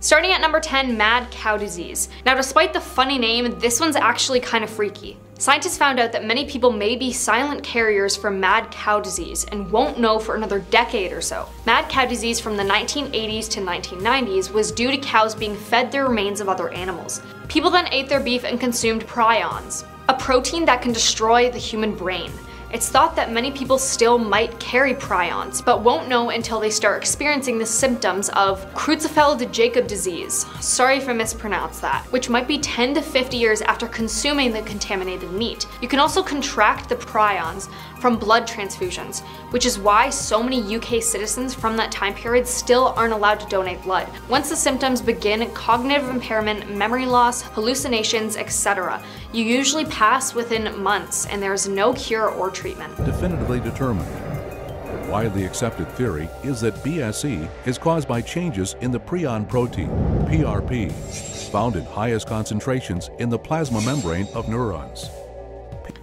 Starting at number 10, mad cow disease. Now despite the funny name, this one's actually kind of freaky. Scientists found out that many people may be silent carriers for mad cow disease and won't know for another decade or so. Mad cow disease from the 1980s to 1990s was due to cows being fed the remains of other animals. People then ate their beef and consumed prions, a protein that can destroy the human brain. It's thought that many people still might carry prions, but won't know until they start experiencing the symptoms of Creutzfeldt-Jakob disease, sorry if I mispronounced that, which might be 10 to 50 years after consuming the contaminated meat. You can also contract the prions from blood transfusions, which is why so many UK citizens from that time period still aren't allowed to donate blood. Once the symptoms begin, cognitive impairment, memory loss, hallucinations, etc., you usually pass within months and there is no cure or treatment. Definitively determined. The widely accepted theory is that BSE is caused by changes in the prion protein, PRP, found in highest concentrations in the plasma membrane of neurons.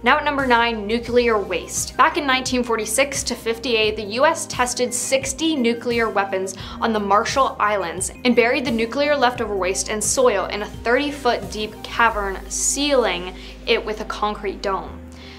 Now at number 9, nuclear waste. Back in 1946 to 58, the US tested 60 nuclear weapons on the Marshall Islands and buried the nuclear leftover waste in soil in a 30-foot deep cavern, sealing it with a concrete dome.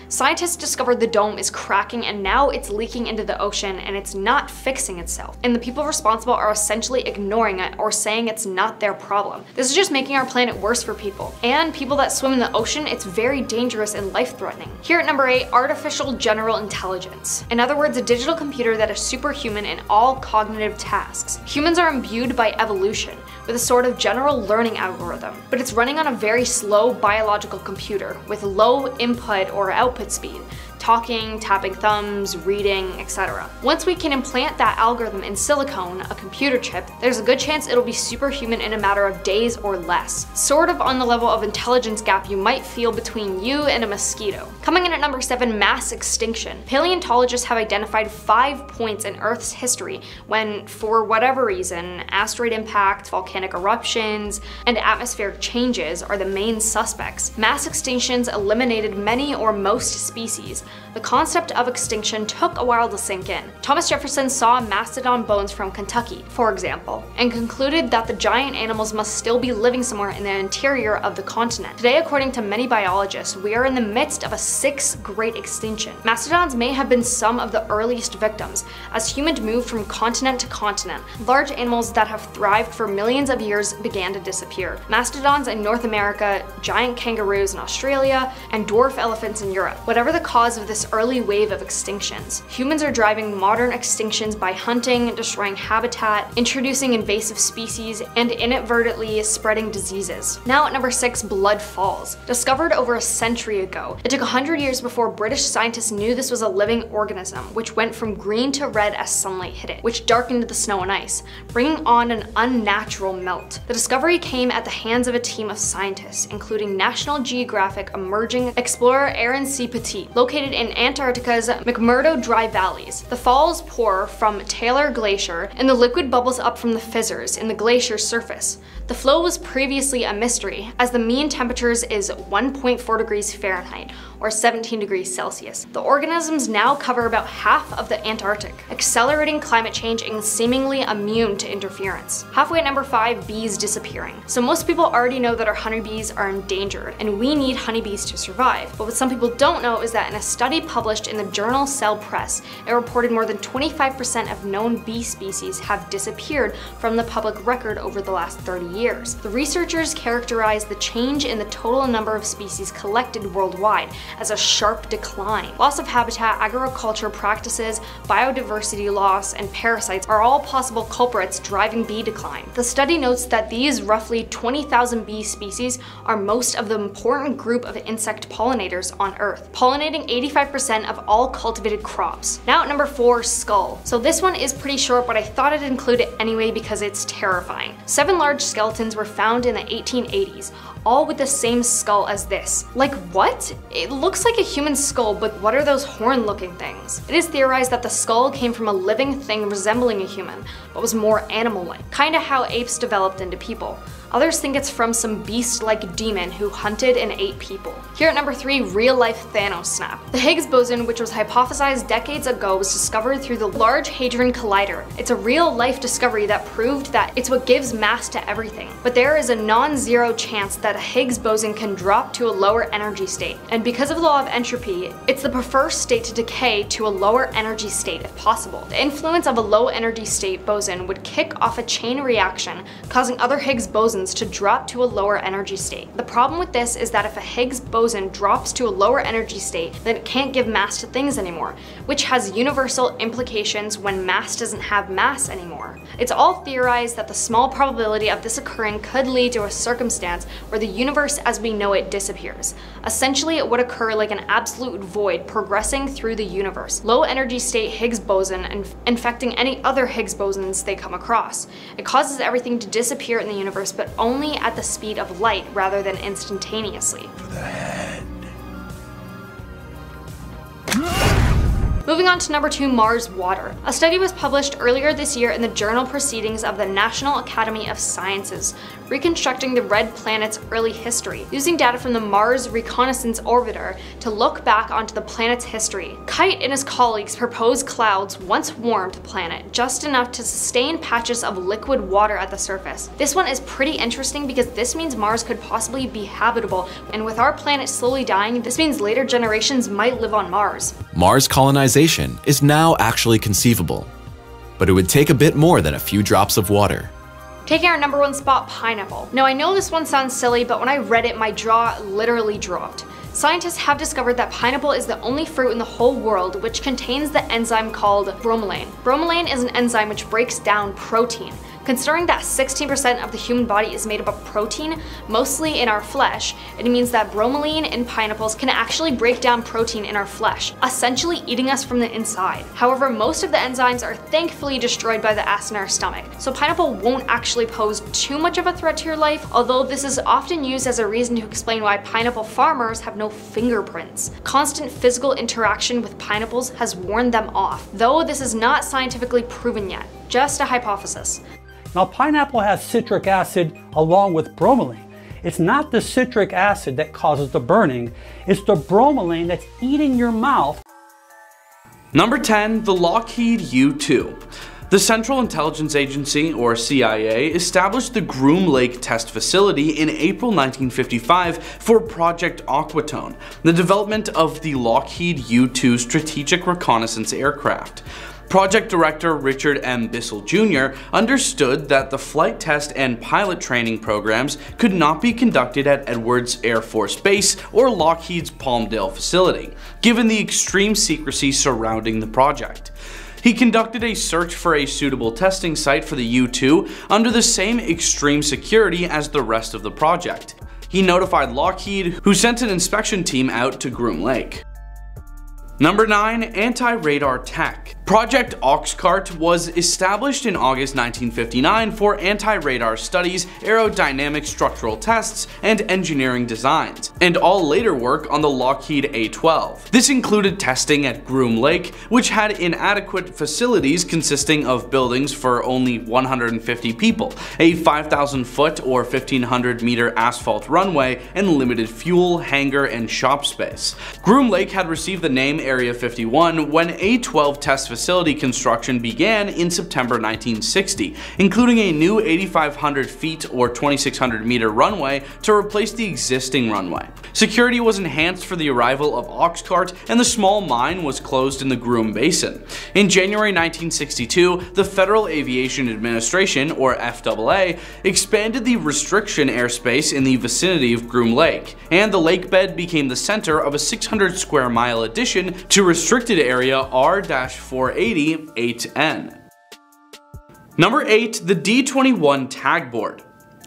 Scientists discovered the dome is cracking and now it's leaking into the ocean and it's not fixing itself. And the people responsible are essentially ignoring it or saying it's not their problem. This is just making our planet worse for people. And people that swim in the ocean, it's very dangerous and life-threatening. Here at number 8, artificial general intelligence. In other words, a digital computer that is superhuman in all cognitive tasks. Humans are imbued by evolution with a sort of general learning algorithm, but it's running on a very slow biological computer with low input or output speed, talking, tapping thumbs, reading, etc. Once we can implant that algorithm in silicone, a computer chip, there's a good chance it'll be superhuman in a matter of days or less. Sort of on the level of intelligence gap you might feel between you and a mosquito. Coming in at number 7, mass extinction. Paleontologists have identified 5 points in Earth's history when, for whatever reason, asteroid impacts, volcanic eruptions, and atmospheric changes are the main suspects. Mass extinctions eliminated many or most species. The concept of extinction took a while to sink in. Thomas Jefferson saw mastodon bones from Kentucky, for example, and concluded that the giant animals must still be living somewhere in the interior of the continent. Today, according to many biologists, we are in the midst of a 6th great extinction. Mastodons may have been some of the earliest victims, as humans moved from continent to continent. Large animals that have thrived for millions of years began to disappear. Mastodons in North America, giant kangaroos in Australia, and dwarf elephants in Europe. Whatever the cause of this early wave of extinctions, humans are driving modern extinctions by hunting, destroying habitat, introducing invasive species, and inadvertently spreading diseases. Now at number 6, blood falls. Discovered over a century ago, it took 100 years before British scientists knew this was a living organism, which went from green to red as sunlight hit it, which darkened the snow and ice, bringing on an unnatural melt. The discovery came at the hands of a team of scientists, including National Geographic emerging explorer Aaron C. Petit, located in Antarctica's McMurdo Dry Valleys. The falls pour from Taylor Glacier, and the liquid bubbles up from the fissures in the glacier's surface. The flow was previously a mystery, as the mean temperatures is 1.4 degrees Fahrenheit, or 17 degrees Celsius. The organisms now cover about half of the Antarctic, accelerating climate change and seemingly immune to interference. Halfway at number 5, bees disappearing. So most people already know that our honeybees are endangered, and we need honeybees to survive. But what some people don't know is that in a study published in the journal Cell Press, it reported more than 25% of known bee species have disappeared from the public record over the last 30 years. The researchers characterized the change in the total number of species collected worldwide as a sharp decline. Loss of habitat, agriculture practices, biodiversity loss, and parasites are all possible culprits driving bee decline. The study notes that these roughly 20,000 bee species are most of the important group of insect pollinators on Earth, pollinating 85% of all cultivated crops. Now at number 4, skull. So this one is pretty short, but I thought I'd include it anyway because it's terrifying. 7 large skeletons were found in the 1880s, all with the same skull as this. Like what? It looks like a human skull, but what are those horn-looking things? It is theorized that the skull came from a living thing resembling a human, but was more animal-like, kinda how apes developed into people. Others think it's from some beast-like demon who hunted and ate people. Here at number 3, real-life Thanos snap. The Higgs boson, which was hypothesized decades ago, was discovered through the Large Hadron Collider. It's a real-life discovery that proved that it's what gives mass to everything. But there is a non-zero chance that a Higgs boson can drop to a lower energy state. And because of the law of entropy, it's the preferred state to decay to a lower energy state if possible. The influence of a low energy state boson would kick off a chain reaction, causing other Higgs bosons to drop to a lower energy state. The problem with this is that if a Higgs boson drops to a lower energy state, then it can't give mass to things anymore, which has universal implications when mass doesn't have mass anymore. It's all theorized that the small probability of this occurring could lead to a circumstance where the universe as we know it disappears. Essentially, it would occur like an absolute void progressing through the universe. Low energy state Higgs boson and infecting any other Higgs bosons they come across. It causes everything to disappear in the universe, but only at the speed of light rather than instantaneously. To the head. Moving on to number 2, Mars water. A study was published earlier this year in the journal Proceedings of the National Academy of Sciences, reconstructing the red planet's early history, using data from the Mars Reconnaissance Orbiter to look back onto the planet's history. Kite and his colleagues proposed clouds once warmed the planet, just enough to sustain patches of liquid water at the surface. This one is pretty interesting because this means Mars could possibly be habitable, and with our planet slowly dying, this means later generations might live on Mars. Mars colonization is now actually conceivable, but it would take a bit more than a few drops of water. Taking our number 1 spot, pineapple. Now I know this one sounds silly, but when I read it, my jaw literally dropped. Scientists have discovered that pineapple is the only fruit in the whole world which contains the enzyme called bromelain. Bromelain is an enzyme which breaks down protein. Considering that 16% of the human body is made up of protein, mostly in our flesh, it means that bromelain in pineapples can actually break down protein in our flesh, essentially eating us from the inside. However, most of the enzymes are thankfully destroyed by the acid in our stomach, so pineapple won't actually pose too much of a threat to your life, although this is often used as a reason to explain why pineapple farmers have no fingerprints. Constant physical interaction with pineapples has worn them off, though this is not scientifically proven yet, just a hypothesis. Now, pineapple has citric acid along with bromelain. It's not the citric acid that causes the burning, it's the bromelain that's eating your mouth. Number 10, the Lockheed U2. The Central Intelligence Agency, or CIA, established the Groom Lake Test Facility in April 1955 for Project Aquatone, the development of the Lockheed U2 strategic reconnaissance aircraft. Project Director Richard M. Bissell Jr. understood that the flight test and pilot training programs could not be conducted at Edwards Air Force Base or Lockheed's Palmdale facility, given the extreme secrecy surrounding the project. He conducted a search for a suitable testing site for the U-2 under the same extreme security as the rest of the project. He notified Lockheed, who sent an inspection team out to Groom Lake. Number 9, anti-radar tech. Project Oxcart was established in August 1959 for anti-radar studies, aerodynamic structural tests, and engineering designs, and all later work on the Lockheed A-12. This included testing at Groom Lake, which had inadequate facilities consisting of buildings for only 150 people, a 5,000-foot or 1,500-meter asphalt runway, and limited fuel, hangar, and shop space. Groom Lake had received the name Area 51 when A-12 test facility construction began in September 1960, including a new 8,500 feet or 2,600 meter runway to replace the existing runway. Security was enhanced for the arrival of Oxcart, and the small mine was closed in the Groom Basin. In January 1962, the Federal Aviation Administration, or FAA, expanded the restriction airspace in the vicinity of Groom Lake, and the lake bed became the center of a 600 square mile addition to restricted area R-480-8N. Number 8, the D-21 tag board.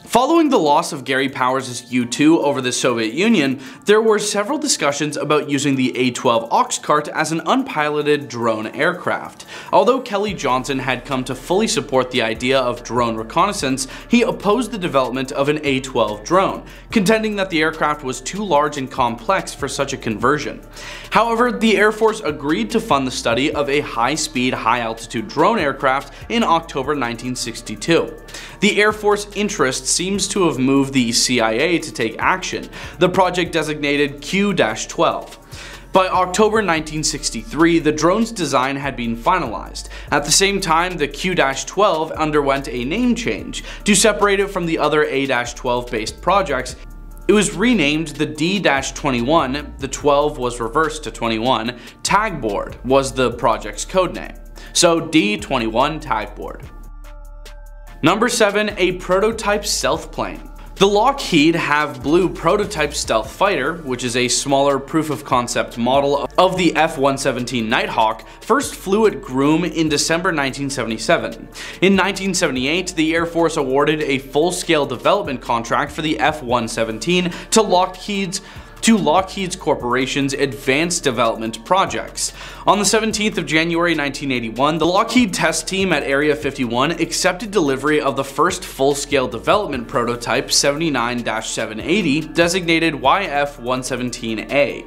Following the loss of Gary Powers' U-2 over the Soviet Union, there were several discussions about using the A-12 Oxcart as an unpiloted drone aircraft. Although Kelly Johnson had come to fully support the idea of drone reconnaissance, he opposed the development of an A-12 drone, contending that the aircraft was too large and complex for such a conversion. However, the Air Force agreed to fund the study of a high-speed, high-altitude drone aircraft in October 1962. The Air Force interests seems to have moved the CIA to take action, the project designated Q-12. By October 1963, the drone's design had been finalized. At the same time, the Q-12 underwent a name change. To separate it from the other A-12 based projects, it was renamed the D-21, the 12 was reversed to 21, Tagboard was the project's codename. So D-21 Tagboard. Number 7. A prototype stealth plane. The Lockheed Have Blue prototype stealth fighter, which is a smaller proof-of-concept model of the F-117 Nighthawk, first flew at Groom in December 1977. In 1978, the Air Force awarded a full-scale development contract for the F-117 to Lockheed's Corporation's Advanced Development Projects. On the 17th of January 1981, the Lockheed test team at Area 51 accepted delivery of the first full-scale development prototype 79-780, designated YF-117A.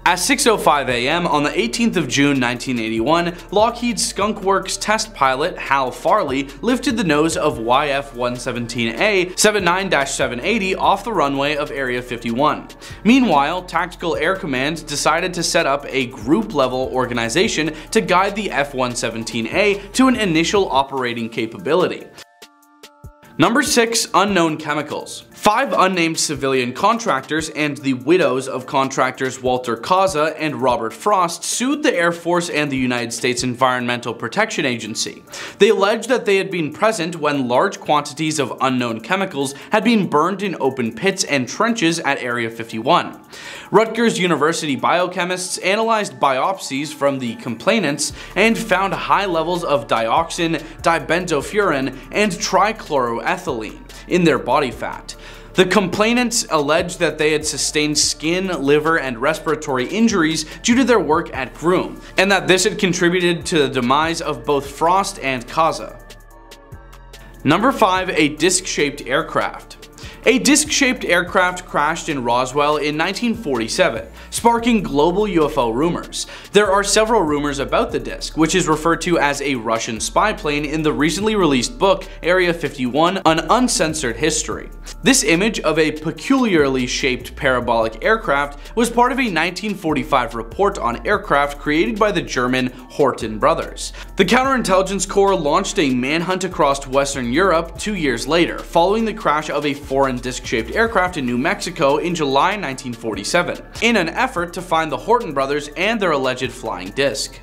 At 6:05 a.m. on the 18th of June 1981, Lockheed's Skunk Works test pilot Hal Farley lifted the nose of YF-117A 79-780 off the runway of Area 51. Meanwhile, Tactical Air Command decided to set up a group-level organization to guide the F-117A to an initial operating capability. Number 6. Unknown chemicals. 5 unnamed civilian contractors and the widows of contractors Walter Causa and Robert Frost sued the Air Force and the United States Environmental Protection Agency. They alleged that they had been present when large quantities of unknown chemicals had been burned in open pits and trenches at Area 51. Rutgers University biochemists analyzed biopsies from the complainants and found high levels of dioxin, dibenzofuran, and trichloroethylene in their body fat. The complainants alleged that they had sustained skin, liver, and respiratory injuries due to their work at Groom, and that this had contributed to the demise of both Frost and Causa. Number 5. A disc-shaped aircraft. A disc-shaped aircraft crashed in Roswell in 1947, sparking global UFO rumors. There are several rumors about the disc, which is referred to as a Russian spy plane in the recently released book Area 51, An Uncensored History. This image of a peculiarly shaped parabolic aircraft was part of a 1945 report on aircraft created by the German Horten brothers. The Counterintelligence Corps launched a manhunt across Western Europe 2 years later, following the crash of a foreign disc-shaped aircraft in New Mexico in July 1947, in an effort to find the Horten brothers and their alleged flying disc.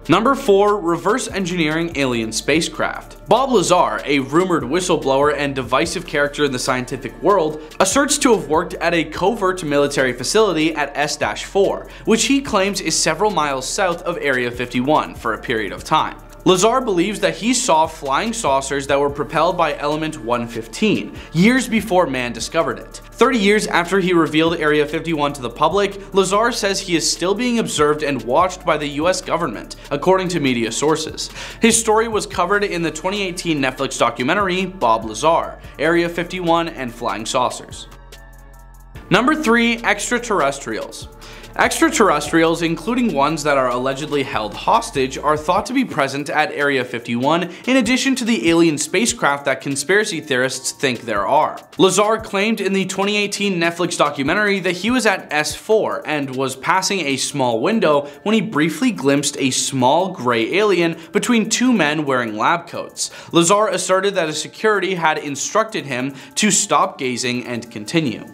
Number 4. Reverse engineering alien spacecraft. Bob Lazar, a rumored whistleblower and divisive character in the scientific world, asserts to have worked at a covert military facility at S-4, which he claims is several miles south of Area 51 for a period of time. Lazar believes that he saw flying saucers that were propelled by element 115, years before man discovered it. 30 years after he revealed Area 51 to the public, Lazar says he is still being observed and watched by the US government, according to media sources. His story was covered in the 2018 Netflix documentary Bob Lazar, Area 51 and Flying Saucers. Number 3. Extraterrestrials. Extraterrestrials, including ones that are allegedly held hostage, are thought to be present at Area 51 in addition to the alien spacecraft that conspiracy theorists think there are. Lazar claimed in the 2018 Netflix documentary that he was at S4 and was passing a small window when he briefly glimpsed a small gray alien between 2 men wearing lab coats. Lazar asserted that a security had instructed him to stop gazing and continue.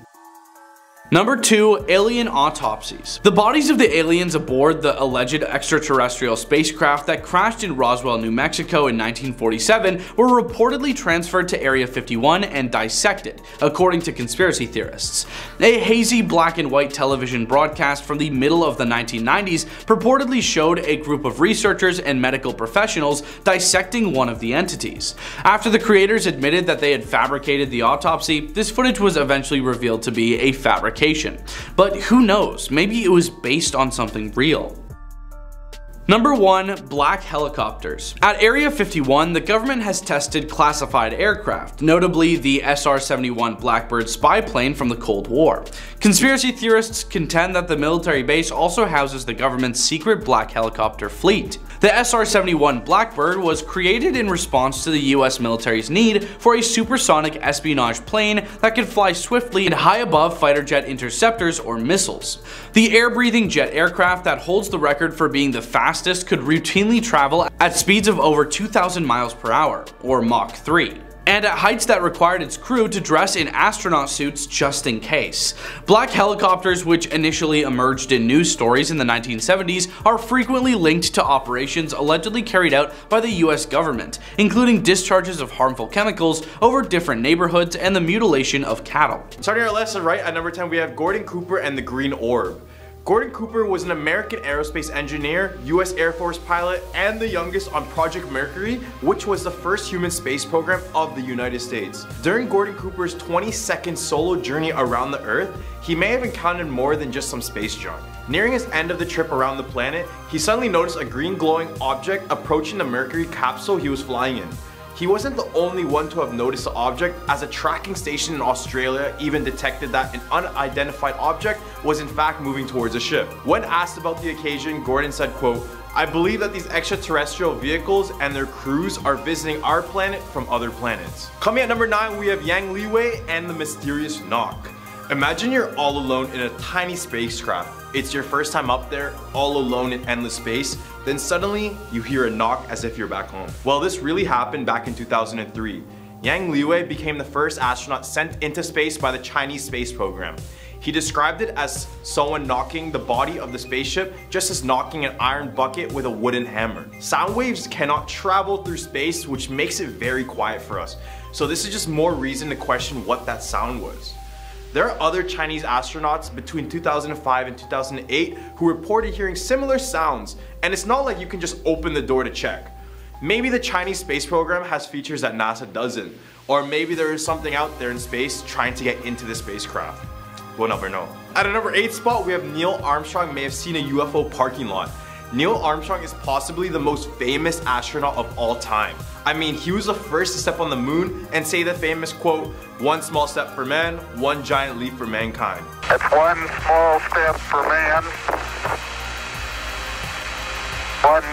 Number 2. Alien autopsies. The bodies of the aliens aboard the alleged extraterrestrial spacecraft that crashed in Roswell, New Mexico in 1947 were reportedly transferred to Area 51 and dissected, according to conspiracy theorists. A hazy black and white television broadcast from the middle of the 1990s purportedly showed a group of researchers and medical professionals dissecting one of the entities. After the creators admitted that they had fabricated the autopsy, this footage was eventually revealed to be a fabrication. But who knows, maybe it was based on something real. Number 1. Black helicopters. At Area 51, the government has tested classified aircraft, notably the SR-71 Blackbird spy plane from the Cold War. Conspiracy theorists contend that the military base also houses the government's secret black helicopter fleet. The SR-71 Blackbird was created in response to the US military's need for a supersonic espionage plane that could fly swiftly and high above fighter jet interceptors or missiles. The air-breathing jet aircraft that holds the record for being the fastest could routinely travel at speeds of over 2,000 miles per hour, or Mach 3. And at heights that required its crew to dress in astronaut suits just in case. Black helicopters, which initially emerged in news stories in the 1970s, are frequently linked to operations allegedly carried out by the US government, including discharges of harmful chemicals over different neighborhoods and the mutilation of cattle. Starting our list right at number 10, we have Gordon Cooper and the Green Orb. Gordon Cooper was an American aerospace engineer, US Air Force pilot, and the youngest on Project Mercury, which was the first human space program of the United States. During Gordon Cooper's 20-second solo journey around the Earth, he may have encountered more than just some space junk. Nearing his end of the trip around the planet, he suddenly noticed a green glowing object approaching the Mercury capsule he was flying in. He wasn't the only one to have noticed the object, as a tracking station in Australia even detected that an unidentified object was in fact moving towards a ship. When asked about the occasion, Gordon said, quote, "I believe that these extraterrestrial vehicles and their crews are visiting our planet from other planets." Coming at number 9, we have Yang Liwei and the mysterious knock. Imagine you're all alone in a tiny spacecraft. It's your first time up there, all alone in endless space, then suddenly you hear a knock as if you're back home. Well, this really happened back in 2003. Yang Liwei became the first astronaut sent into space by the Chinese space program. He described it as someone knocking the body of the spaceship just as knocking an iron bucket with a wooden hammer. Sound waves cannot travel through space, which makes it very quiet for us. So this is just more reason to question what that sound was. There are other Chinese astronauts between 2005 and 2008 who reported hearing similar sounds, and it's not like you can just open the door to check. Maybe the Chinese space program has features that NASA doesn't, or maybe there is something out there in space trying to get into the spacecraft. We'll never know. At a number 8 spot, we have Neil Armstrong may have seen a UFO parking lot. Neil Armstrong is possibly the most famous astronaut of all time. I mean, he was the first to step on the moon and say the famous quote, "One small step for man, one giant leap for mankind." It's one small step for man, one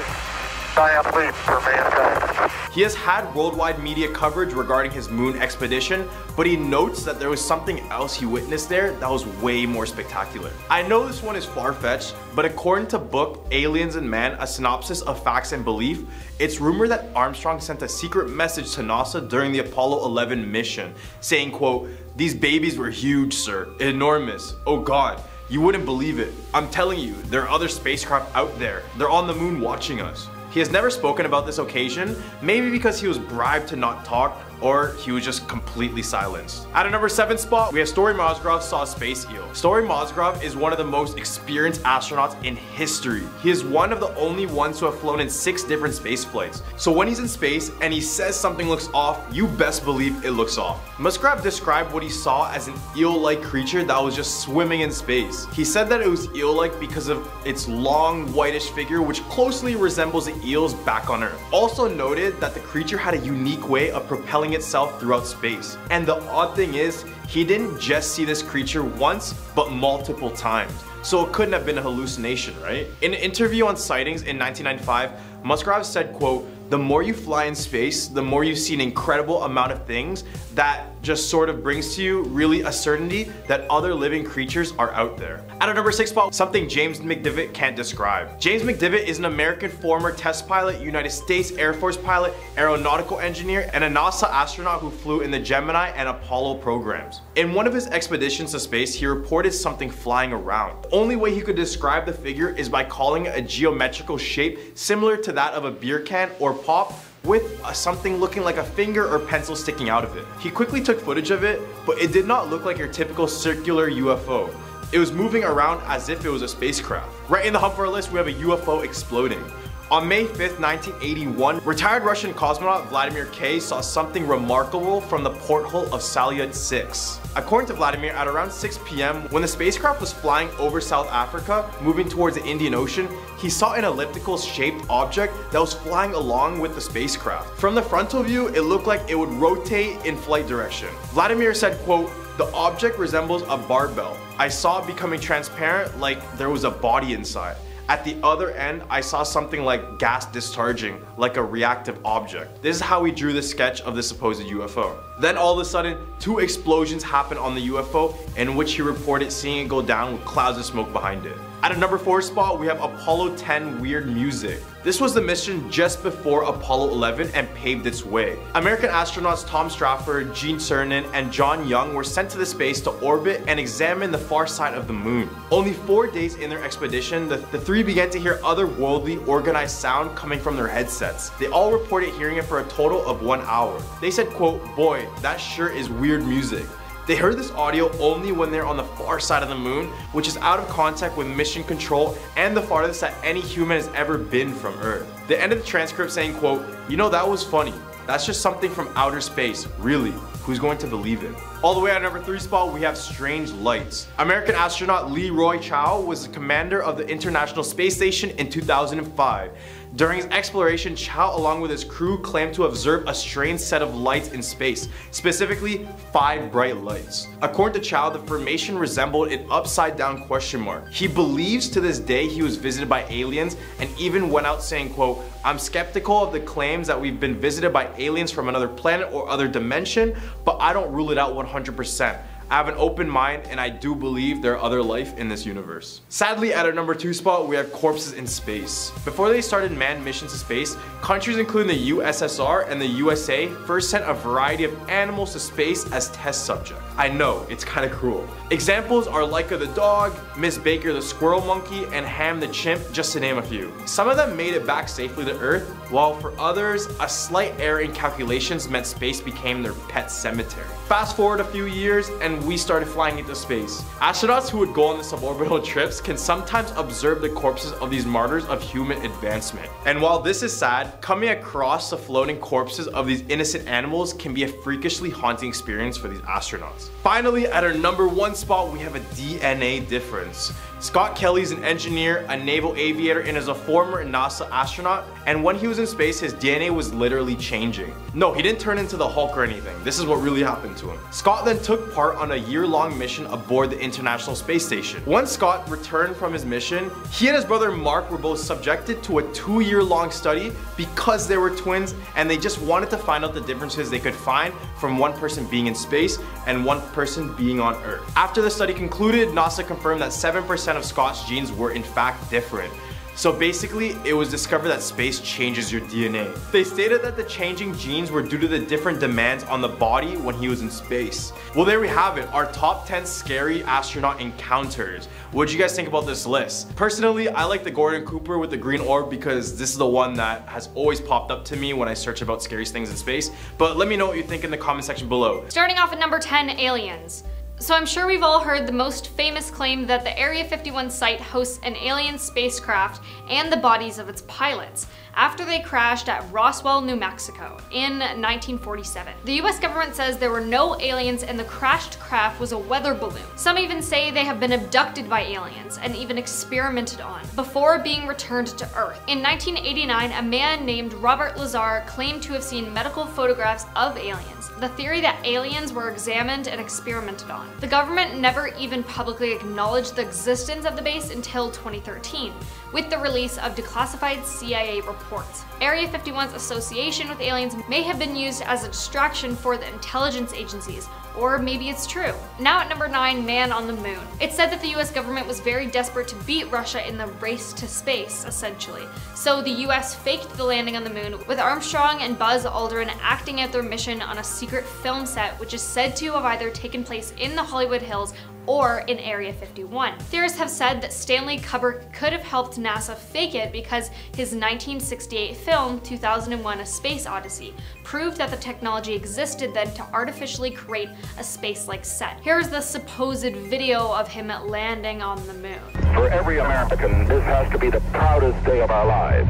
giant leap for mankind. He has had worldwide media coverage regarding his moon expedition, but he notes that there was something else he witnessed there that was way more spectacular. I know this one is far-fetched, but according to book Aliens and Man, a synopsis of facts and belief, it's rumored that Armstrong sent a secret message to NASA during the Apollo 11 mission, saying, quote, "These babies were huge, sir, enormous. Oh God, you wouldn't believe it. I'm telling you, there are other spacecraft out there. They're on the moon watching us." He has never spoken about this occasion, maybe because he was bribed to not talk, or he was just completely silenced. At a number 7 spot, we have Story Mosgrove saw a space eel. Story Mosgrove is one of the most experienced astronauts in history. He is one of the only ones to have flown in 6 different space flights. So when he's in space and he says something looks off, you best believe it looks off. Musgrave described what he saw as an eel-like creature that was just swimming in space. He said that it was eel-like because of its long, whitish figure, which closely resembles the eels back on Earth. Also noted that the creature had a unique way of propelling itself throughout space. And the odd thing is, he didn't just see this creature once, but multiple times. So it couldn't have been a hallucination, right? In an interview on sightings in 1995, Musgrave said, quote, "The more you fly in space, the more you see an incredible amount of things that just sort of brings to you really a certainty that other living creatures are out there." At a number 6 spot, something James McDivitt can't describe. James McDivitt is an American former test pilot, United States Air Force pilot, aeronautical engineer, and a NASA astronaut who flew in the Gemini and Apollo programs. In one of his expeditions to space, he reported something flying around. The only way he could describe the figure is by calling it a geometrical shape similar to that of a beer can or pop, with something looking like a finger or pencil sticking out of it. He quickly took footage of it, but it did not look like your typical circular UFO. It was moving around as if it was a spacecraft. Right in the hump for our list, we have a UFO exploding. On May 5th, 1981, retired Russian cosmonaut Vladimir K saw something remarkable from the porthole of Salyut 6. According to Vladimir, at around 6 p.m., when the spacecraft was flying over South Africa, moving towards the Indian Ocean, he saw an elliptical shaped object that was flying along with the spacecraft. From the frontal view, it looked like it would rotate in flight direction. Vladimir said, quote, "The object resembles a barbell. I saw it becoming transparent like there was a body inside. At the other end, I saw something like gas discharging, like a reactive object." This is how he drew the sketch of the supposed UFO. Then all of a sudden, 2 explosions happened on the UFO, in which he reported seeing it go down with clouds of smoke behind it. At a number 4 spot, we have Apollo 10 weird music. This was the mission just before Apollo 11 and paved its way. American astronauts Tom Stafford, Gene Cernan, and John Young were sent to the space to orbit and examine the far side of the moon. Only 4 days in their expedition, the 3 began to hear otherworldly, organized sound coming from their headsets. They all reported hearing it for a total of 1 hour. They said, quote, "Boy, that sure is weird music." They heard this audio only when they're on the far side of the moon, which is out of contact with mission control and the farthest that any human has ever been from Earth. They ended the transcript saying, quote, "You know, that was funny. That's just something from outer space. Really, who's going to believe it?" All the way at number 3 spot, we have strange lights. American astronaut Leroy Chiao was the commander of the International Space Station in 2005. During his exploration, Chiao along with his crew claimed to observe a strange set of lights in space, specifically 5 bright lights. According to Chiao, the formation resembled an upside down question mark. He believes to this day he was visited by aliens and even went out saying, quote, "I'm skeptical of the claims that we've been visited by aliens from another planet or other dimension, but I don't rule it out 100%. I have an open mind and I do believe there are other life in this universe." Sadly, at our number 2 spot, we have corpses in space. Before they started manned missions to space, countries including the USSR and the USA first sent a variety of animals to space as test subjects. I know, it's kind of cruel. Examples are Laika the dog, Miss Baker the squirrel monkey, and Ham the chimp, just to name a few. Some of them made it back safely to Earth, while for others, a slight error in calculations meant space became their pet cemetery. Fast forward a few years and we started flying into space. Astronauts who would go on the suborbital trips can sometimes observe the corpses of these martyrs of human advancement. And while this is sad, coming across the floating corpses of these innocent animals can be a freakishly haunting experience for these astronauts. Finally, at our number 1 spot, we have a DNA difference. Scott Kelly is an engineer, a naval aviator, and is a former NASA astronaut, and when he was in space, his DNA was literally changing. No, he didn't turn into the Hulk or anything. This is what really happened to him. Scott then took part on a year-long mission aboard the International Space Station. Once Scott returned from his mission, he and his brother Mark were both subjected to a 2-year-long study because they were twins, and they just wanted to find out the differences they could find from one person being in space and one person being on Earth. After the study concluded, NASA confirmed that 7% of Scott's genes were in fact different. So basically, it was discovered that space changes your DNA. They stated that the changing genes were due to the different demands on the body when he was in space. Well, there we have it, our top 10 scary astronaut encounters. What did you guys think about this list? Personally, I like the Gordon Cooper with the green orb because this is the one that has always popped up to me when I search about scariest things in space. But let me know what you think in the comment section below. Starting off at number 10, aliens. So I'm sure we've all heard the most famous claim that the Area 51 site hosts an alien spacecraft and the bodies of its pilots after they crashed at Roswell, New Mexico in 1947. The US government says there were no aliens and the crashed craft was a weather balloon. Some even say they have been abducted by aliens and even experimented on before being returned to Earth. In 1989, a man named Robert Lazar claimed to have seen medical photographs of aliens, the theory that aliens were examined and experimented on. The government never even publicly acknowledged the existence of the base until 2013, with the release of declassified CIA reports. Area 51's association with aliens may have been used as a distraction for the intelligence agencies, or maybe it's true. Now at number 9, man on the moon. It's said that the US government was very desperate to beat Russia in the race to space, essentially. So the US faked the landing on the moon, with Armstrong and Buzz Aldrin acting out their mission on a secret film set, which is said to have either taken place in the Hollywood Hills or in Area 51. Theorists have said that Stanley Kubrick could have helped NASA fake it because his 1968 film, 2001: A Space Odyssey, proved that the technology existed then to artificially create a space-like set. Here's the supposed video of him landing on the moon. For every American, this has to be the proudest day of our lives.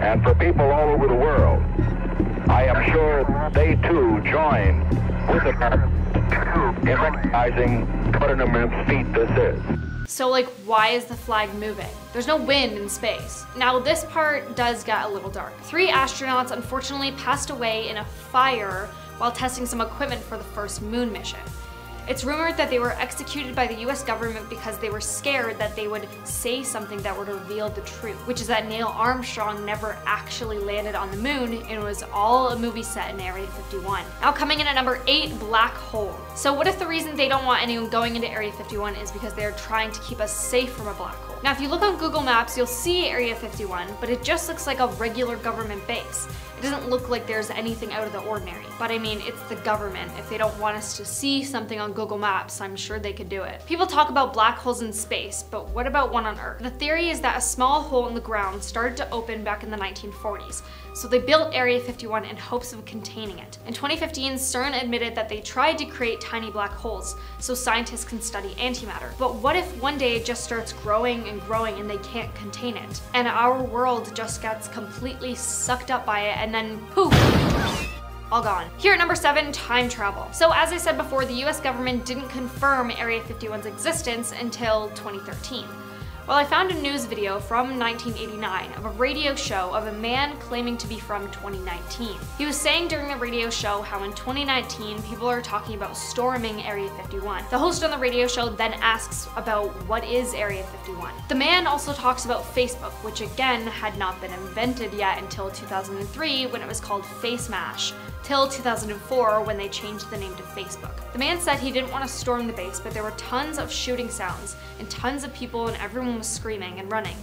and for people all over the world. I am sure they too join with America in recognizing what an immense feat this is. So like, why is the flag moving? There's no wind in space. Now this part does get a little dark. 3 astronauts unfortunately passed away in a fire while testing some equipment for the first moon mission. It's rumored that they were executed by the US government because they were scared that they would say something that would reveal the truth, which is that Neil Armstrong never actually landed on the moon and it was all a movie set in Area 51. Now coming in at number 8, black hole. So what if the reason they don't want anyone going into Area 51 is because they're trying to keep us safe from a black hole? Now if you look on Google Maps, you'll see Area 51, but it just looks like a regular government base. It doesn't look like there's anything out of the ordinary. But I mean, it's the government. If they don't want us to see something on Google Maps, I'm sure they could do it. People talk about black holes in space, but what about one on Earth? The theory is that a small hole in the ground started to open back in the 1940s. So they built Area 51 in hopes of containing it. In 2015, CERN admitted that they tried to create tiny black holes so scientists can study antimatter. But what if one day it just starts growing and growing and they can't contain it? And our world just gets completely sucked up by it and then poof, all gone. Here at number 7, time travel. So as I said before, the US government didn't confirm Area 51's existence until 2013. Well, I found a news video from 1989 of a radio show of a man claiming to be from 2019. He was saying during the radio show how in 2019 people are talking about storming Area 51. The host on the radio show then asks about what is Area 51. The man also talks about Facebook, which again had not been invented yet until 2003 when it was called Face Mash, till 2004 when they changed the name to Facebook. The man said he didn't want to storm the base, but there were tons of shooting sounds and tons of people and everyone was screaming and running.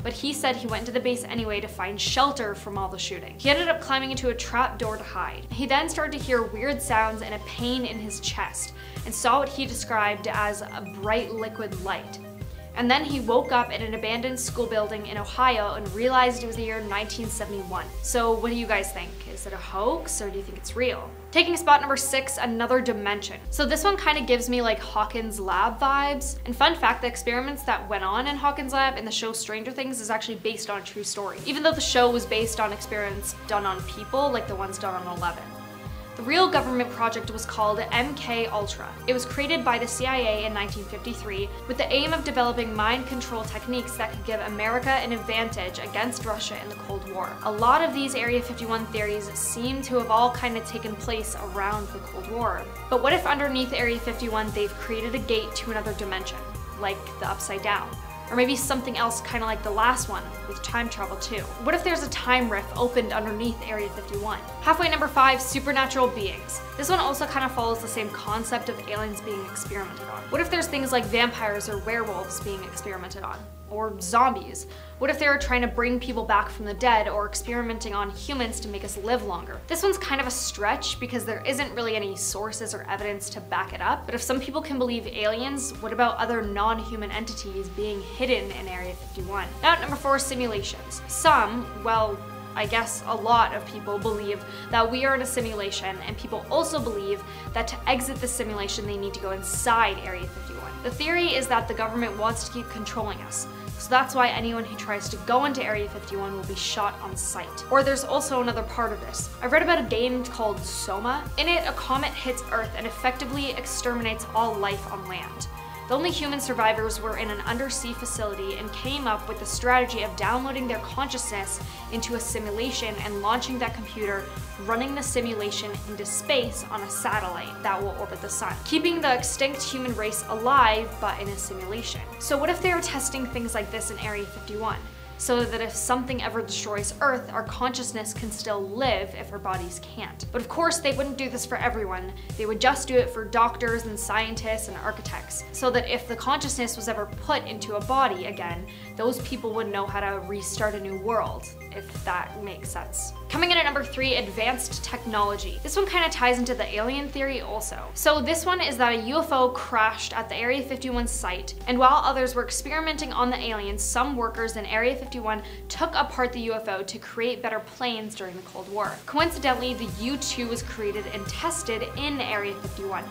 But he said he went to the base anyway to find shelter from all the shooting. He ended up climbing into a trap door to hide. He then started to hear weird sounds and a pain in his chest and saw what he described as a bright liquid light. And then he woke up in an abandoned school building in Ohio and realized it was the year 1971. So what do you guys think? Is it a hoax or do you think it's real? Taking spot number 6, another dimension. So this one kind of gives me like Hawkins' lab vibes. And fun fact, the experiments that went on in Hawkins' lab in the show Stranger Things is actually based on a true story. Even though the show was based on experiments done on people, like the ones done on 11. The real government project was called MK Ultra. It was created by the CIA in 1953 with the aim of developing mind control techniques that could give America an advantage against Russia in the Cold War. A lot of these Area 51 theories seem to have all kind of taken place around the Cold War. But what if underneath Area 51 they've created a gate to another dimension, like the Upside Down? Or maybe something else kind of like the last one, with time travel too. What if there's a time rift opened underneath Area 51? Halfway number 5, supernatural beings. This one also kind of follows the same concept of aliens being experimented on. What if there's things like vampires or werewolves being experimented on? Or zombies? What if they were trying to bring people back from the dead or experimenting on humans to make us live longer? This one's kind of a stretch because there isn't really any sources or evidence to back it up, but if some people can believe aliens, what about other non-human entities being hidden in Area 51? Now at number 4, simulations. Some, well, I guess a lot of people believe that we are in a simulation, and people also believe that to exit the simulation they need to go inside Area 51. The theory is that the government wants to keep controlling us, so that's why anyone who tries to go into Area 51 will be shot on sight. Or there's also another part of this. I read about a game called Soma. In it, a comet hits Earth and effectively exterminates all life on land. The only human survivors were in an undersea facility and came up with the strategy of downloading their consciousness into a simulation and launching that computer, running the simulation into space on a satellite that will orbit the sun, keeping the extinct human race alive but in a simulation. So what if they were testing things like this in Area 51? So that if something ever destroys Earth, our consciousness can still live if our bodies can't. But of course, they wouldn't do this for everyone. They would just do it for doctors and scientists and architects, so that if the consciousness was ever put into a body again, those people would know how to restart a new world, if that makes sense. Coming in at number 3, advanced technology. This one kind of ties into the alien theory also. So this one is that a UFO crashed at the Area 51 site, and while others were experimenting on the aliens, some workers in Area 51 took apart the UFO to create better planes during the Cold War. Coincidentally, the U2 was created and tested in Area 51.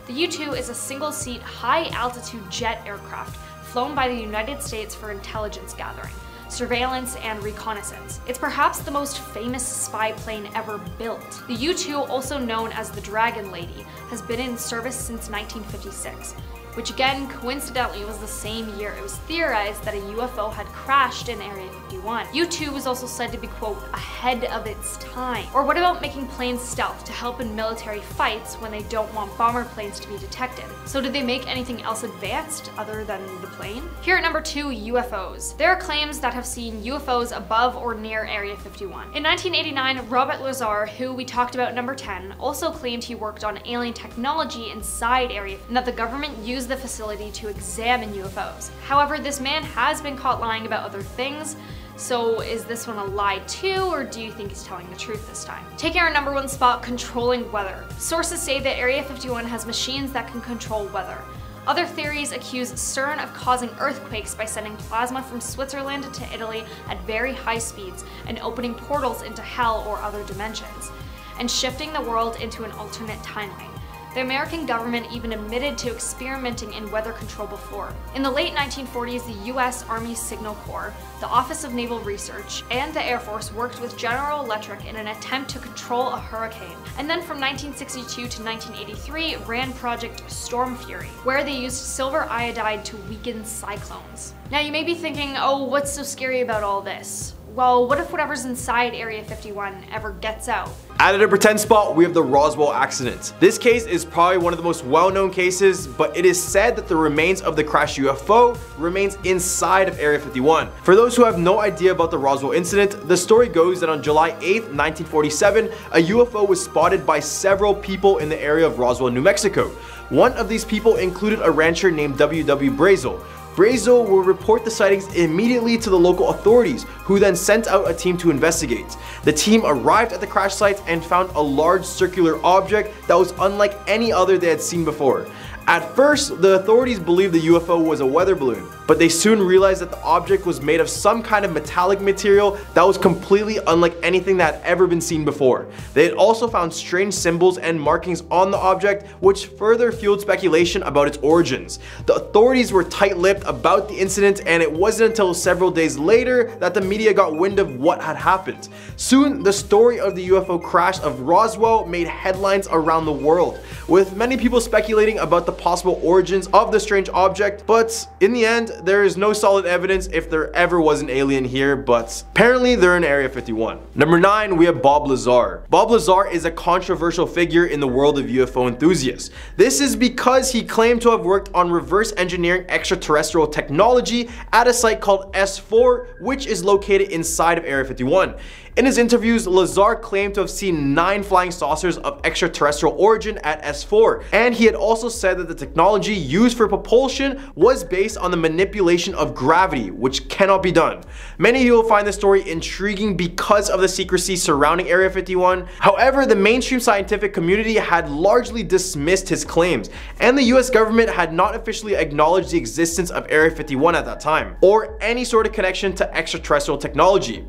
The U2 is a single-seat, high-altitude jet aircraft flown by the United States for intelligence gathering. surveillance, and reconnaissance. It's perhaps the most famous spy plane ever built. The U2, also known as the Dragon Lady, has been in service since 1956. Which again, coincidentally, was the same year it was theorized that a UFO had crashed in Area 51. U2 was also said to be, quote, ahead of its time. Or what about making planes stealth to help in military fights when they don't want bomber planes to be detected? So did they make anything else advanced other than the plane? Here at number 2, UFOs. There are claims that have seen UFOs above or near Area 51. In 1989, Robert Lazar, who we talked about at number 10, also claimed he worked on alien technology inside Area and that the government used the facility to examine UFOs. However, this man has been caught lying about other things, so is this one a lie too, or do you think he's telling the truth this time? Taking our number 1 spot, controlling weather. Sources say that Area 51 has machines that can control weather. Other theories accuse CERN of causing earthquakes by sending plasma from Switzerland to Italy at very high speeds and opening portals into hell or other dimensions, and shifting the world into an alternate timeline. The American government even admitted to experimenting in weather control before. In the late 1940s, the US Army Signal Corps, the Office of Naval Research, and the Air Force worked with General Electric in an attempt to control a hurricane. And then from 1962 to 1983 ran Project Storm Fury, where they used silver iodide to weaken cyclones. Now you may be thinking, oh, what's so scary about all this? Well, what if whatever's inside Area 51 ever gets out? At a number 10 spot, we have the Roswell Accident. This case is probably one of the most well-known cases, but it is said that the remains of the crashed UFO remains inside of Area 51. For those who have no idea about the Roswell incident, the story goes that on July 8th, 1947, a UFO was spotted by several people in the area of Roswell, New Mexico. One of these people included a rancher named W.W. Brazel. Brazel will report the sightings immediately to the local authorities, who then sent out a team to investigate. The team arrived at the crash site and found a large circular object that was unlike any other they had seen before. At first, the authorities believed the UFO was a weather balloon, but they soon realized that the object was made of some kind of metallic material that was completely unlike anything that had ever been seen before. They had also found strange symbols and markings on the object, which further fueled speculation about its origins. The authorities were tight-lipped about the incident, and it wasn't until several days later that the media got wind of what had happened. Soon, the story of the UFO crash of Roswell made headlines around the world, with many people speculating about the possible origins of the strange object, but in the end, there is no solid evidence if there ever was an alien here, but apparently they're in Area 51. Number 9, we have Bob Lazar. Bob Lazar is a controversial figure in the world of UFO enthusiasts. This is because he claimed to have worked on reverse engineering extraterrestrial technology at a site called S4, which is located inside of Area 51. In his interviews, Lazar claimed to have seen 9 flying saucers of extraterrestrial origin at S4, and he had also said that the technology used for propulsion was based on the manipulation of gravity, which cannot be done. Many of you will find this story intriguing because of the secrecy surrounding Area 51. However, the mainstream scientific community had largely dismissed his claims, and the US government had not officially acknowledged the existence of Area 51 at that time, or any sort of connection to extraterrestrial technology.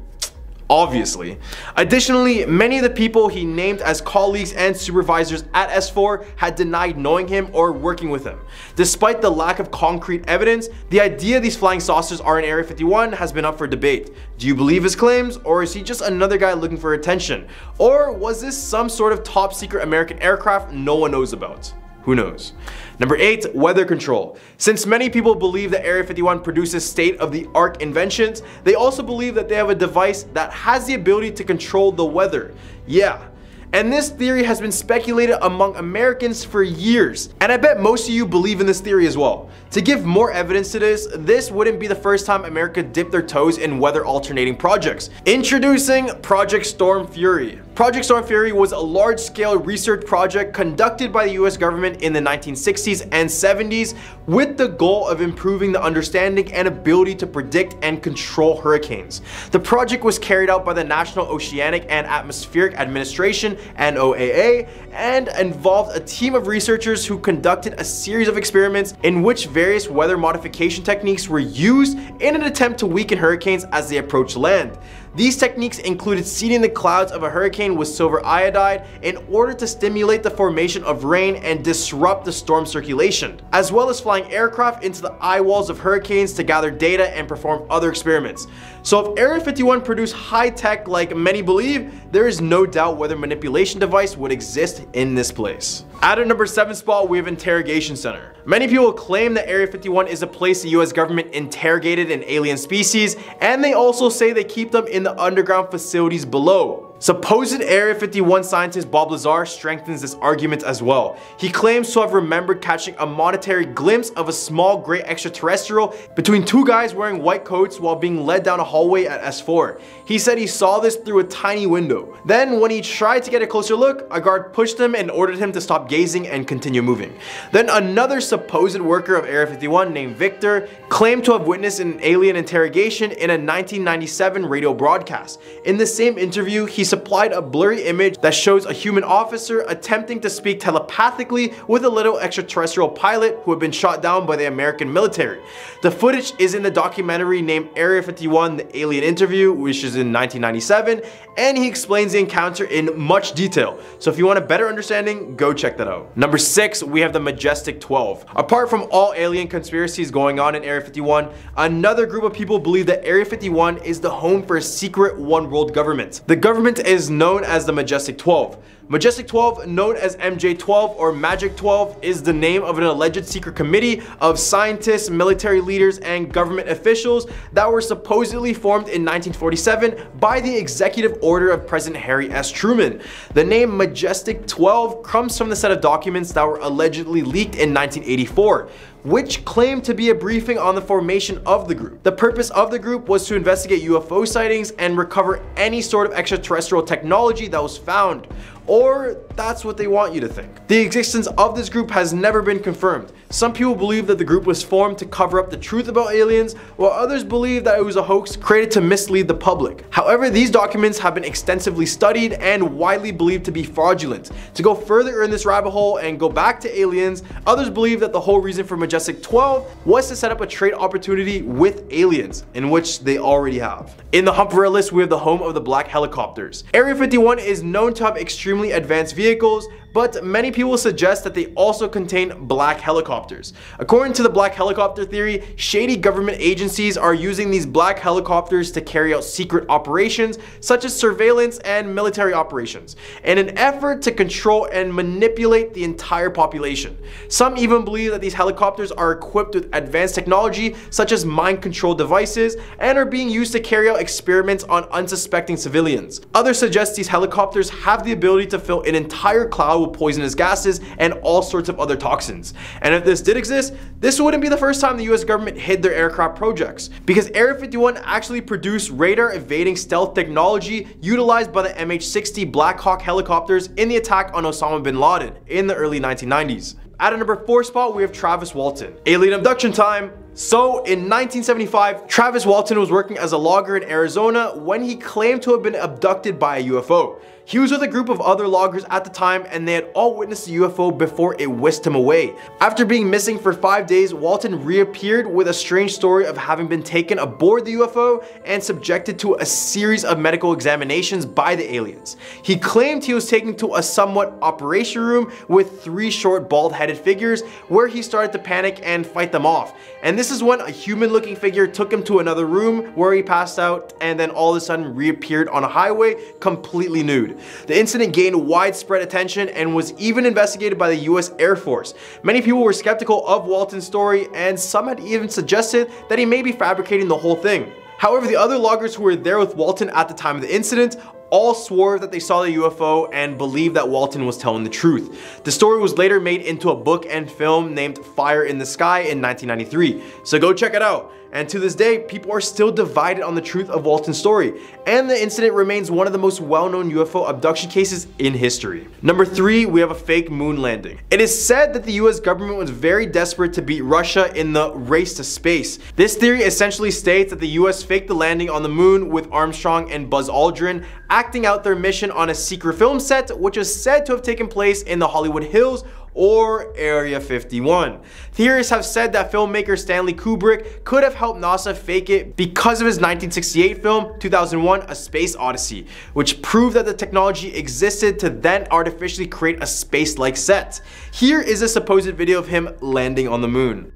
Obviously. Additionally, many of the people he named as colleagues and supervisors at S4 had denied knowing him or working with him. Despite the lack of concrete evidence, the idea these flying saucers are in Area 51 has been up for debate. Do you believe his claims, or is he just another guy looking for attention? Or was this some sort of top secret American aircraft no one knows about? Who knows? Number 8, weather control. Since many people believe that Area 51 produces state-of-the-art inventions, they also believe that they have a device that has the ability to control the weather. Yeah. And this theory has been speculated among Americans for years, and I bet most of you believe in this theory as well. To give more evidence to this wouldn't be the first time America dipped their toes in weather alternating projects. Introducing Project Storm Fury. Project Storm Fury was a large-scale research project conducted by the US government in the 1960s and 70s with the goal of improving the understanding and ability to predict and control hurricanes. The project was carried out by the National Oceanic and Atmospheric Administration, NOAA, and involved a team of researchers who conducted a series of experiments in which various weather modification techniques were used in an attempt to weaken hurricanes as they approached land. These techniques included seeding the clouds of a hurricane with silver iodide in order to stimulate the formation of rain and disrupt the storm circulation, as well as flying aircraft into the eye walls of hurricanes to gather data and perform other experiments. So if Area 51 produced high tech like many believe, there is no doubt whether manipulation device would exist in this place. At our number 7 spot, we have Interrogation Center. Many people claim that Area 51 is a place the US government interrogated an alien species, and they also say they keep them in the underground facilities below. Supposed Area 51 scientist Bob Lazar strengthens this argument as well. He claims to have remembered catching a momentary glimpse of a small gray extraterrestrial between two guys wearing white coats while being led down a hallway at S4. He said he saw this through a tiny window. Then when he tried to get a closer look, a guard pushed him and ordered him to stop gazing and continue moving. Then another supposed worker of Area 51 named Victor claimed to have witnessed an alien interrogation in a 1997 radio broadcast. In the same interview, he supplied a blurry image that shows a human officer attempting to speak telepathically with a little extraterrestrial pilot who had been shot down by the American military. The footage is in the documentary named Area 51: The Alien Interview, which is in 1997, and he explains the encounter in much detail. So if you want a better understanding, go check that out. Number 6, we have the Majestic 12. Apart from all alien conspiracies going on in Area 51, another group of people believe that Area 51 is the home for a secret one world government. The government is known as the Majestic 12. Majestic 12, known as MJ12 or Magic 12, is the name of an alleged secret committee of scientists, military leaders, and government officials that were supposedly formed in 1947 by the executive order of President Harry S. Truman. The name Majestic 12 comes from the set of documents that were allegedly leaked in 1984. Which claimed to be a briefing on the formation of the group. The purpose of the group was to investigate UFO sightings and recover any sort of extraterrestrial technology that was found. Or that's what they want you to think. The existence of this group has never been confirmed. Some people believe that the group was formed to cover up the truth about aliens, while others believe that it was a hoax created to mislead the public. However, these documents have been extensively studied and widely believed to be fraudulent. To go further in this rabbit hole and go back to aliens, others believe that the whole reason for Majestic 12 was to set up a trade opportunity with aliens, in which they already have. In the Hunt for a list, we have the home of the black helicopters. Area 51 is known to have extremely advanced vehicles, but many people suggest that they also contain black helicopters. According to the black helicopter theory, shady government agencies are using these black helicopters to carry out secret operations such as surveillance and military operations in an effort to control and manipulate the entire population. Some even believe that these helicopters are equipped with advanced technology such as mind control devices and are being used to carry out experiments on unsuspecting civilians. Others suggest these helicopters have the ability to fill an entire cloud with poisonous gases and all sorts of other toxins. And if this did exist, this wouldn't be the first time the US government hid their aircraft projects, because Area 51 actually produced radar evading stealth technology utilized by the MH-60 Black Hawk helicopters in the attack on Osama bin Laden in the early 1990s. At a number 4 spot, we have Travis Walton. Alien abduction time. So in 1975, Travis Walton was working as a logger in Arizona when he claimed to have been abducted by a UFO. He was with a group of other loggers at the time, and they had all witnessed the UFO before it whisked him away. After being missing for 5 days, Walton reappeared with a strange story of having been taken aboard the UFO and subjected to a series of medical examinations by the aliens. He claimed he was taken to a somewhat operation room with 3 short bald-headed figures where he started to panic and fight them off. And this is when a human-looking figure took him to another room where he passed out and then all of a sudden reappeared on a highway completely nude. The incident gained widespread attention and was even investigated by the US Air Force. Many people were skeptical of Walton's story, and some had even suggested that he may be fabricating the whole thing. However, the other loggers who were there with Walton at the time of the incident all swore that they saw the UFO and believed that Walton was telling the truth. The story was later made into a book and film named Fire in the Sky in 1993, so go check it out. And to this day, people are still divided on the truth of Walton's story, and the incident remains one of the most well-known UFO abduction cases in history. Number 3, we have a fake moon landing. It is said that the US government was very desperate to beat Russia in the race to space. This theory essentially states that the US faked the landing on the moon with Armstrong and Buzz Aldrin acting out their mission on a secret film set, which is said to have taken place in the Hollywood Hills or Area 51. Theorists have said that filmmaker Stanley Kubrick could have helped NASA fake it because of his 1968 film 2001: A Space Odyssey, which proved that the technology existed to then artificially create a space-like set. Here is a supposed video of him landing on the moon.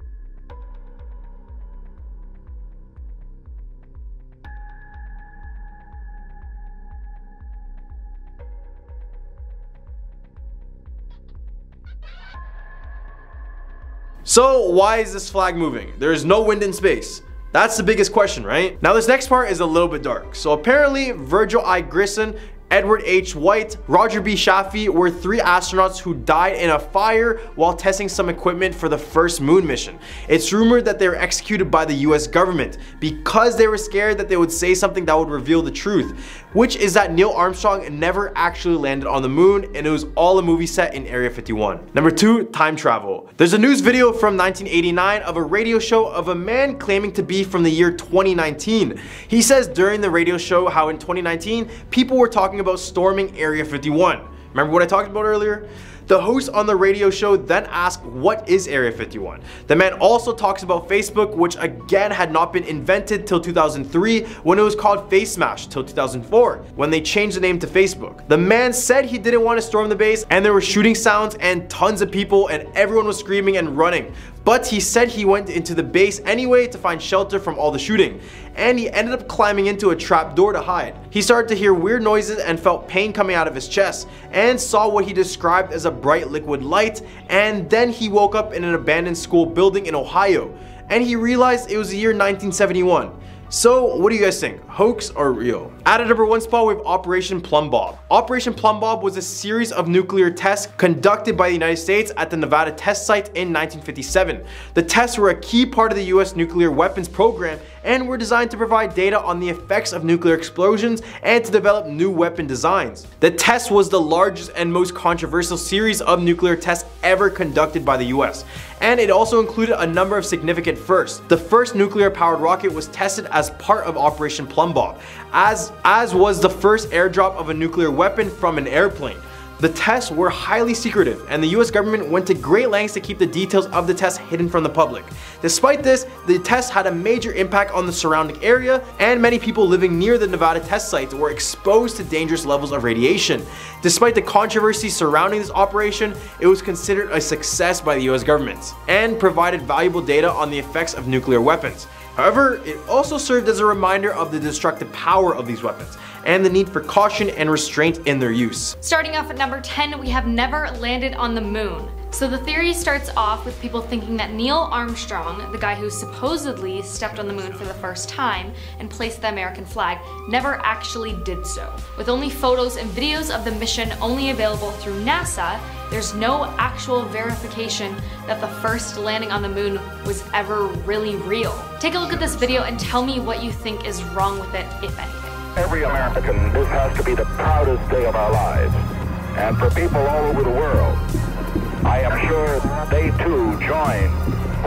So why is this flag moving? There is no wind in space. That's the biggest question, right? Now this next part is a little bit dark. So apparently Virgil I. Grissom, Edward H. White, Roger B. Chaffee were 3 astronauts who died in a fire while testing some equipment for the first moon mission. It's rumored that they were executed by the US government because they were scared that they would say something that would reveal the truth, which is that Neil Armstrong never actually landed on the moon and it was all a movie set in Area 51. Number 2, time travel. There's a news video from 1989 of a radio show of a man claiming to be from the year 2019. He says during the radio show how in 2019 people were talking about storming Area 51. Remember what I talked about earlier? The host on the radio show then asked, what is Area 51? The man also talks about Facebook, which again had not been invented till 2003 when it was called Face Smash till 2004 when they changed the name to Facebook. The man said he didn't want to storm the base and there were shooting sounds and tons of people and everyone was screaming and running. But he said he went into the base anyway to find shelter from all the shooting, and he ended up climbing into a trap door to hide. He started to hear weird noises and felt pain coming out of his chest, and saw what he described as a bright liquid light, and then he woke up in an abandoned school building in Ohio, and he realized it was the year 1971. So what do you guys think? Hoax or real? At a number 1 spot we have Operation Plumbob. Operation Plumbob was a series of nuclear tests conducted by the United States at the Nevada test site in 1957. The tests were a key part of the US nuclear weapons program and were designed to provide data on the effects of nuclear explosions and to develop new weapon designs. The test was the largest and most controversial series of nuclear tests ever conducted by the US, and it also included a number of significant firsts. The first nuclear-powered rocket was tested as part of Operation Plumbob, as was the first airdrop of a nuclear weapon from an airplane. The tests were highly secretive, and the US government went to great lengths to keep the details of the tests hidden from the public. Despite this, the tests had a major impact on the surrounding area, and many people living near the Nevada test sites were exposed to dangerous levels of radiation. Despite the controversy surrounding this operation, it was considered a success by the US government, and provided valuable data on the effects of nuclear weapons. However, it also served as a reminder of the destructive power of these weapons, and the need for caution and restraint in their use. Starting off at number 10, we have never landed on the moon. So the theory starts off with people thinking that Neil Armstrong, the guy who supposedly stepped on the moon for the first time and placed the American flag, never actually did so. With only photos and videos of the mission only available through NASA, there's no actual verification that the first landing on the moon was ever really real. Take a look at this video and tell me what you think is wrong with it, if anything. Every American, this has to be the proudest day of our lives. And for people all over the world, I am sure they too join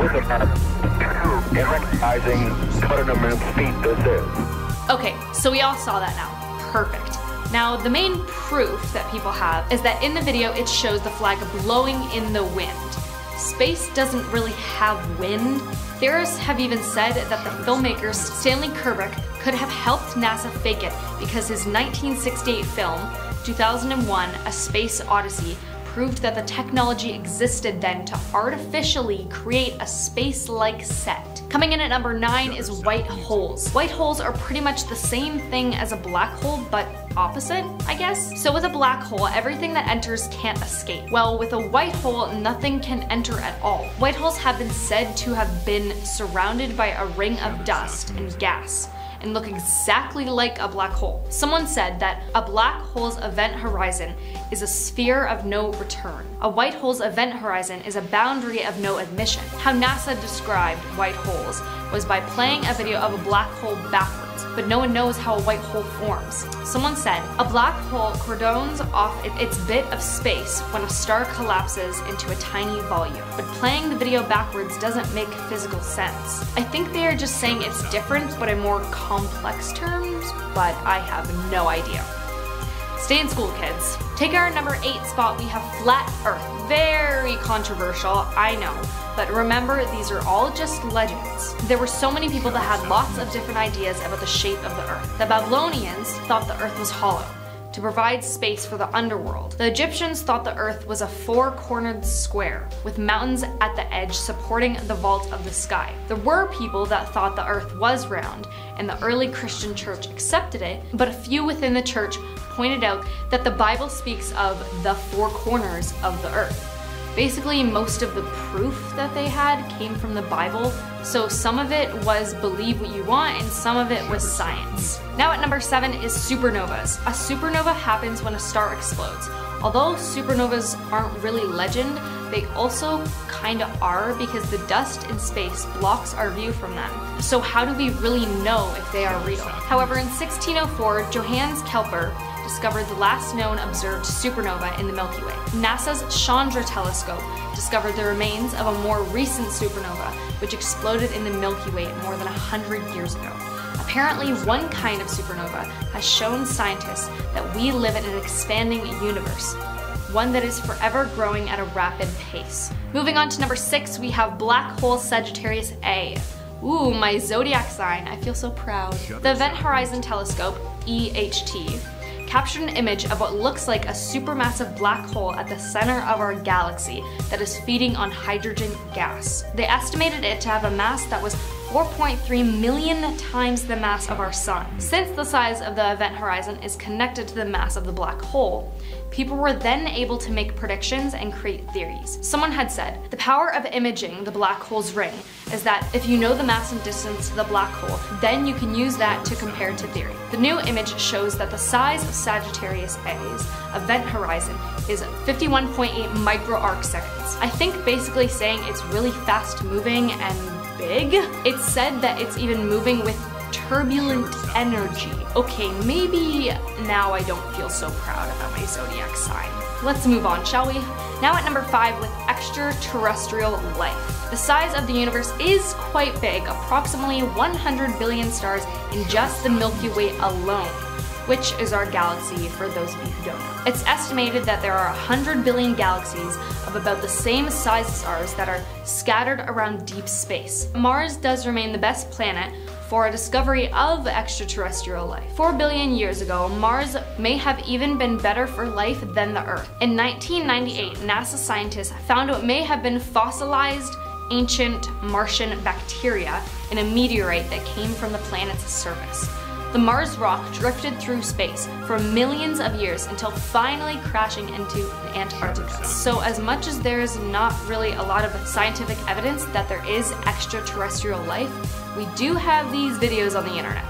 with America in recognizing what an immense feat this is. Okay, so we all saw that now. Perfect. Now, the main proof that people have is that in the video it shows the flag blowing in the wind. Space doesn't really have wind. Theorists have even said that the filmmaker Stanley Kubrick could have helped NASA fake it because his 1968 film, 2001: A Space Odyssey, proved that the technology existed then to artificially create a space-like set. Coming in at number 9 is white holes. White holes are pretty much the same thing as a black hole, but opposite, I guess? So with a black hole, everything that enters can't escape. Well, with a white hole, nothing can enter at all. White holes have been said to have been surrounded by a ring of dust and gas, and look exactly like a black hole. Someone said that a black hole's event horizon is a sphere of no return. A white hole's event horizon is a boundary of no admission. How NASA described white holes was by playing a video of a black hole backwards, but no one knows how a white hole forms. Someone said, a black hole cordons off its bit of space when a star collapses into a tiny volume. But playing the video backwards doesn't make physical sense. I think they are just saying it's different, but in more complex terms, but I have no idea. Stay in school, kids. Take our number 8 spot, we have flat earth. Very controversial, I know. But remember, these are all just legends. There were so many people that had lots of different ideas about the shape of the earth. The Babylonians thought the earth was hollow, to provide space for the underworld. The Egyptians thought the earth was a 4-cornered square, with mountains at the edge supporting the vault of the sky. There were people that thought the earth was round, and the early Christian church accepted it, but a few within the church pointed out that the Bible speaks of the 4 corners of the earth. Basically, most of the proof that they had came from the Bible, so some of it was believe what you want and some of it was science. Now at number 7 is supernovas. A supernova happens when a star explodes. Although supernovas aren't really legend, they also kinda are because the dust in space blocks our view from them. So how do we really know if they are real? However, in 1604, Johannes Kepler discovered the last known observed supernova in the Milky Way. NASA's Chandra telescope discovered the remains of a more recent supernova, which exploded in the Milky Way more than 100 years ago. Apparently, one kind of supernova has shown scientists that we live in an expanding universe, one that is forever growing at a rapid pace. Moving on to number 6, we have black hole Sagittarius A. Ooh, my zodiac sign, I feel so proud. The Event Horizon Telescope, EHT, captured an image of what looks like a supermassive black hole at the center of our galaxy that is feeding on hydrogen gas. They estimated it to have a mass that was 4.3 million times the mass of our sun. Since the size of the event horizon is connected to the mass of the black hole, people were then able to make predictions and create theories. Someone had said, the power of imaging the black hole's ring is that if you know the mass and distance to the black hole, then you can use that to compare to theory. The new image shows that the size of Sagittarius A's event horizon is 51.8 micro arcseconds. I think basically saying it's really fast moving and big. It's said that it's even moving with turbulent energy. Okay, maybe now I don't feel so proud about my zodiac sign. Let's move on, shall we? Now at number 5 with extraterrestrial life. The size of the universe is quite big, approximately 100 billion stars in just the Milky Way alone, which is our galaxy for those of you who don't know. It's estimated that there are 100 billion galaxies of about the same size as ours that are scattered around deep space. Mars does remain the best planet for a discovery of extraterrestrial life. 4 billion years ago, Mars may have even been better for life than the Earth. In 1998, NASA scientists found what may have been fossilized ancient Martian bacteria in a meteorite that came from the planet's surface. The Mars rock drifted through space for millions of years until finally crashing into Antarctica. So as much as there's not really a lot of scientific evidence that there is extraterrestrial life, we do have these videos on the internet.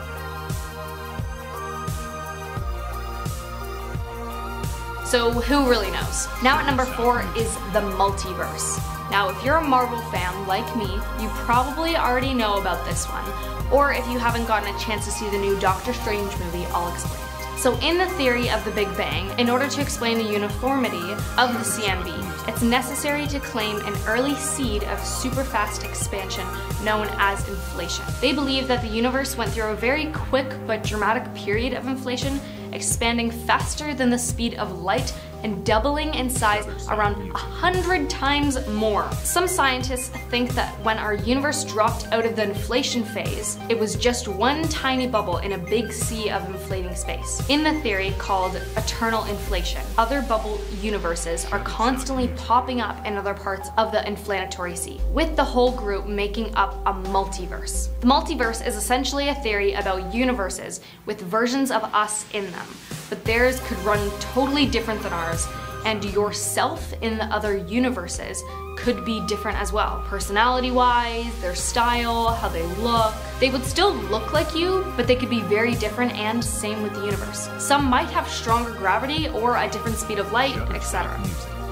So who really knows? Now at number 4 is the multiverse. Now if you're a Marvel fan like me, you probably already know about this one. Or if you haven't gotten a chance to see the new Doctor Strange movie, I'll explain it. So in the theory of the Big Bang, in order to explain the uniformity of the CMB, it's necessary to claim an early seed of super fast expansion known as inflation. They believe that the universe went through a very quick but dramatic period of inflation, expanding faster than the speed of light and doubling in size around 100 times more. Some scientists think that when our universe dropped out of the inflation phase, it was just one tiny bubble in a big sea of inflating space. In the theory called eternal inflation, other bubble universes are constantly popping up in other parts of the inflationary sea, with the whole group making up a multiverse. The multiverse is essentially a theory about universes with versions of us in them, but theirs could run totally different than ours, and yourself in the other universes could be different as well. Personality-wise, their style, how they look. They would still look like you, but they could be very different, and same with the universe. Some might have stronger gravity or a different speed of light, etc.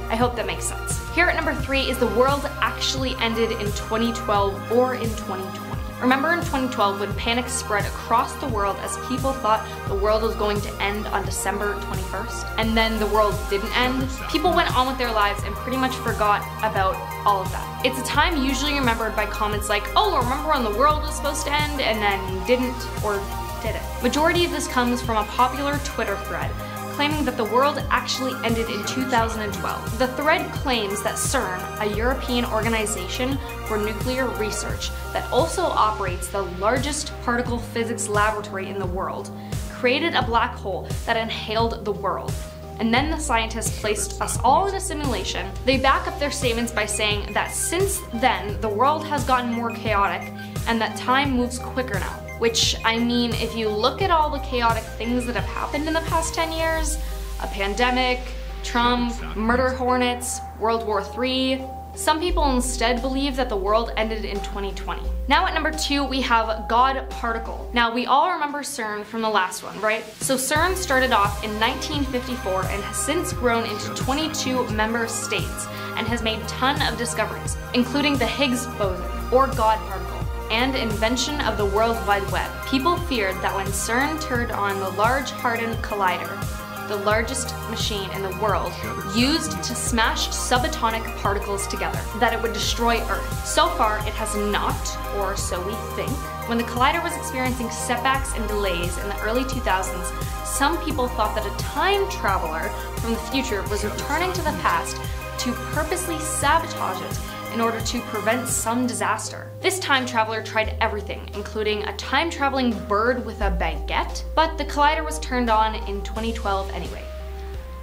I hope that makes sense. Here at number 3 is the world actually ended in 2012 or in 2020. Remember in 2012 when panic spread across the world as people thought the world was going to end on December 21st? And then the world didn't end? People went on with their lives and pretty much forgot about all of that. It's a time usually remembered by comments like, oh, remember when the world was supposed to end and then didn't or did it? Majority of this comes from a popular Twitter thread claiming that the world actually ended in 2012. The thread claims that CERN, a European organization for nuclear research that also operates the largest particle physics laboratory in the world, created a black hole that inhaled the world. And then the scientists placed us all in a simulation. They back up their statements by saying that since then, the world has gotten more chaotic and that time moves quicker now. Which, I mean, if you look at all the chaotic things that have happened in the past 10 years, a pandemic, Trump, murder hornets, World War III. Some people instead believe that the world ended in 2020. Now at number 2, we have God particle. Now we all remember CERN from the last one, right? So CERN started off in 1954 and has since grown into 22 member states and has made a ton of discoveries, including the Higgs boson, or God particle, and invention of the World Wide Web. People feared that when CERN turned on the Large Hadron Collider, the largest machine in the world, used to smash subatomic particles together, that it would destroy Earth. So far, it has not, or so we think. When the collider was experiencing setbacks and delays in the early 2000s, some people thought that a time traveler from the future was returning to the past to purposely sabotage it in order to prevent some disaster. This time traveler tried everything, including a time-traveling bird with a baguette, but the collider was turned on in 2012 anyway.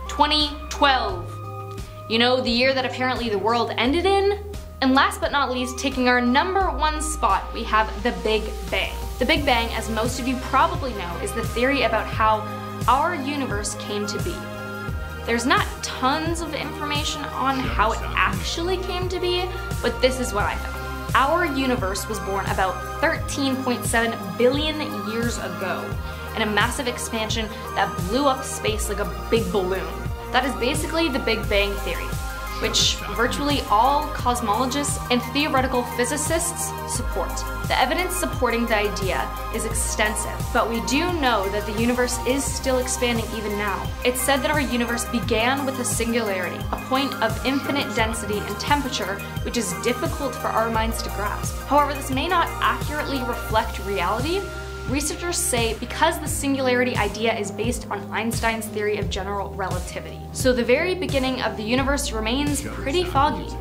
2012! You know, the year that apparently the world ended in? And last but not least, taking our number 1 spot, we have the Big Bang. The Big Bang, as most of you probably know, is the theory about how our universe came to be. There's not tons of information on how it actually came to be, but this is what I found. Our universe was born about 13.7 billion years ago in a massive expansion that blew up space like a big balloon. That is basically the Big Bang Theory, which virtually all cosmologists and theoretical physicists support. The evidence supporting the idea is extensive, but we do know that the universe is still expanding even now. It's said that our universe began with a singularity, a point of infinite density and temperature, which is difficult for our minds to grasp. However, this may not accurately reflect reality. Researchers say because the singularity idea is based on Einstein's theory of general relativity. So the very beginning of the universe remains pretty foggy.